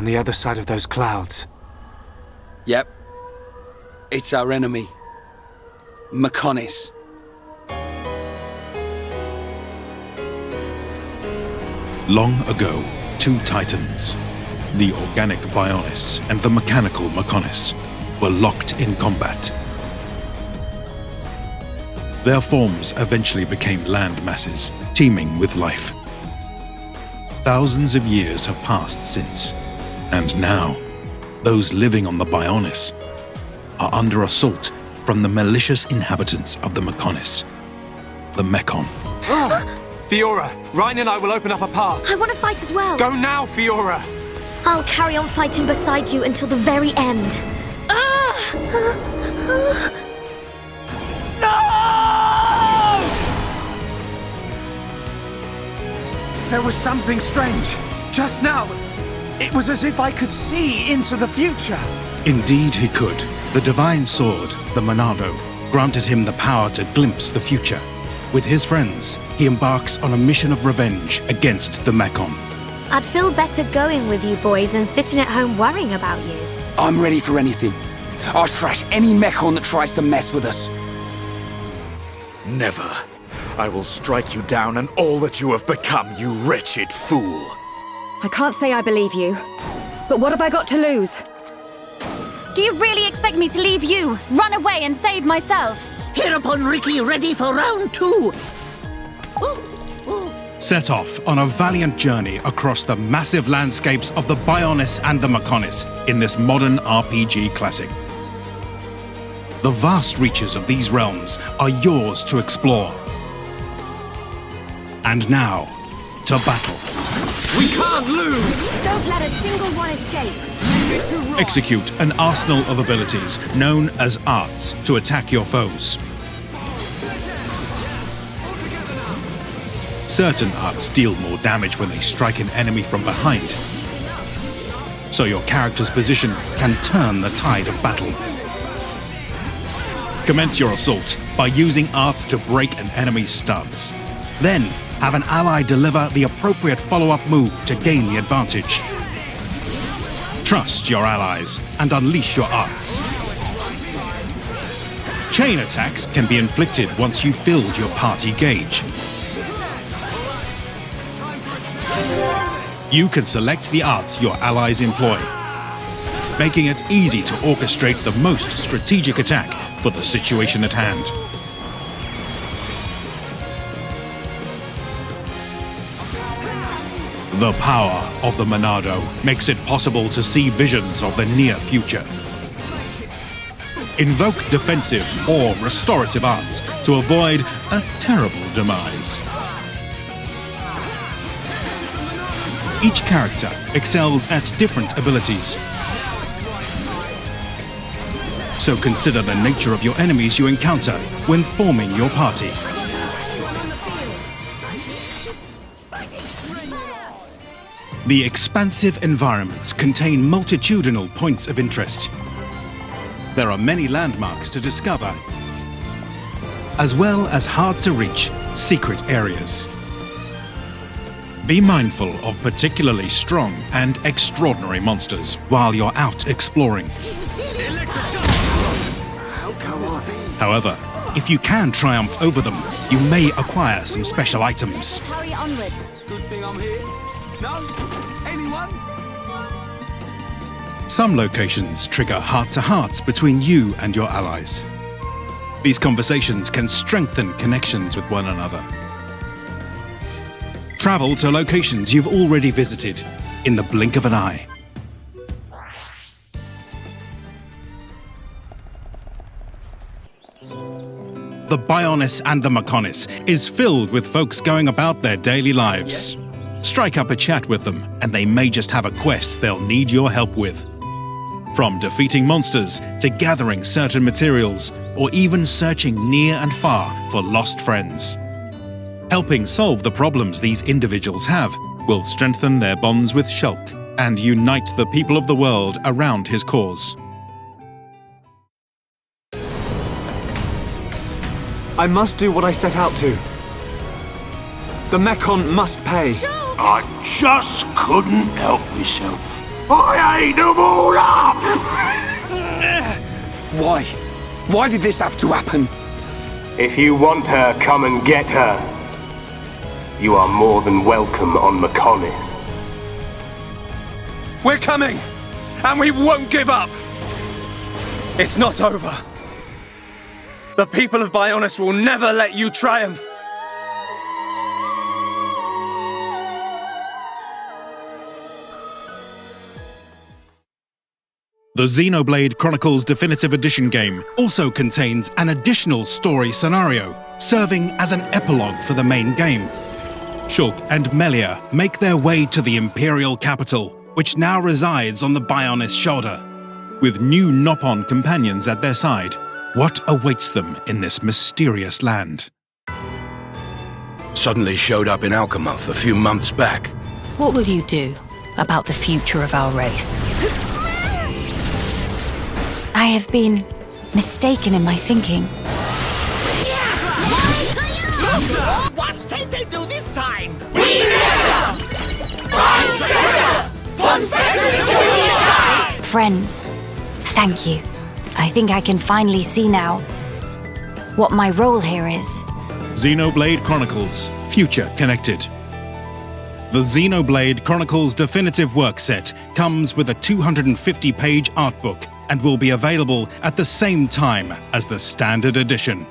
on the other side of those clouds. Yep. It's our enemy. Mechonis. Long ago, two titans, the organic Bionis and the mechanical Mechonis, were locked in combat. Their forms eventually became land masses, teeming with life. Thousands of years have passed since, and now, those living on the Bionis are under assault from the malicious inhabitants of the Mechonis, the Mechon. Fiora, Ryan and I will open up a path. I want to fight as well. Go now, Fiora! I'll carry on fighting beside you until the very end. There was something strange. Just now, it was as if I could see into the future. Indeed he could. The divine sword, the Monado, granted him the power to glimpse the future. With his friends, he embarks on a mission of revenge against the Mechon. I'd feel better going with you boys than sitting at home worrying about you. I'm ready for anything. I'll trash any Mechon that tries to mess with us. Never. I will strike you down and all that you have become, you wretched fool. I can't say I believe you, but what have I got to lose? Do you really expect me to leave you, run away and save myself? Hereupon Ricky ready for round 2. Set off on a valiant journey across the massive landscapes of the Bionis and the Mechonis in this modern RPG classic. The vast reaches of these realms are yours to explore. And now, to battle. We can't lose! Don't let a single one escape. Execute an arsenal of abilities known as arts to attack your foes. Certain arts deal more damage when they strike an enemy from behind, so your character's position can turn the tide of battle. Commence your assault by using art to break an enemy's stance. Then, have an ally deliver the appropriate follow-up move to gain the advantage. Trust your allies and unleash your arts. Chain attacks can be inflicted once you've filled your party gauge. You can select the arts your allies employ, making it easy to orchestrate the most strategic attack for the situation at hand. The power of the Monado makes it possible to see visions of the near future. Invoke defensive or restorative arts to avoid a terrible demise. Each character excels at different abilities, so consider the nature of your enemies you encounter when forming your party. The expansive environments contain multitudinal points of interest. There are many landmarks to discover, as well as hard-to-reach secret areas. Be mindful of particularly strong and extraordinary monsters while you're out exploring. However, if you can triumph over them, you may acquire some special items. Hurry onwards. Good thing I'm here. No? Anyone? Some locations trigger heart-to-hearts between you and your allies. These conversations can strengthen connections with one another. Travel to locations you've already visited in the blink of an eye. The Bionis and the Mechonis is filled with folks going about their daily lives. Strike up a chat with them, and they may just have a quest they'll need your help with. From defeating monsters to gathering certain materials, or even searching near and far for lost friends. Helping solve the problems these individuals have will strengthen their bonds with Shulk and unite the people of the world around his cause. I must do what I set out to. The Mechon must pay. I just couldn't help myself. I ate them all up! Why? Why did this have to happen? If you want her, come and get her. You are more than welcome on Mechonis. We're coming! And we won't give up! It's not over. The people of Bionis will never let you triumph! The Xenoblade Chronicles Definitive Edition game also contains an additional story scenario, serving as an epilogue for the main game. Shulk and Melia make their way to the Imperial capital, which now resides on the Bionis shoulder. With new Nopon companions at their side, what awaits them in this mysterious land? Suddenly showed up in Alchemoth a few months back. What will you do about the future of our race? I have been mistaken in my thinking. What did they do this time? Friends, thank you. I think I can finally see now what my role here is. Xenoblade Chronicles Future Connected. The Xenoblade Chronicles Definitive Work Set comes with a 250-page art book and will be available at the same time as the Standard Edition.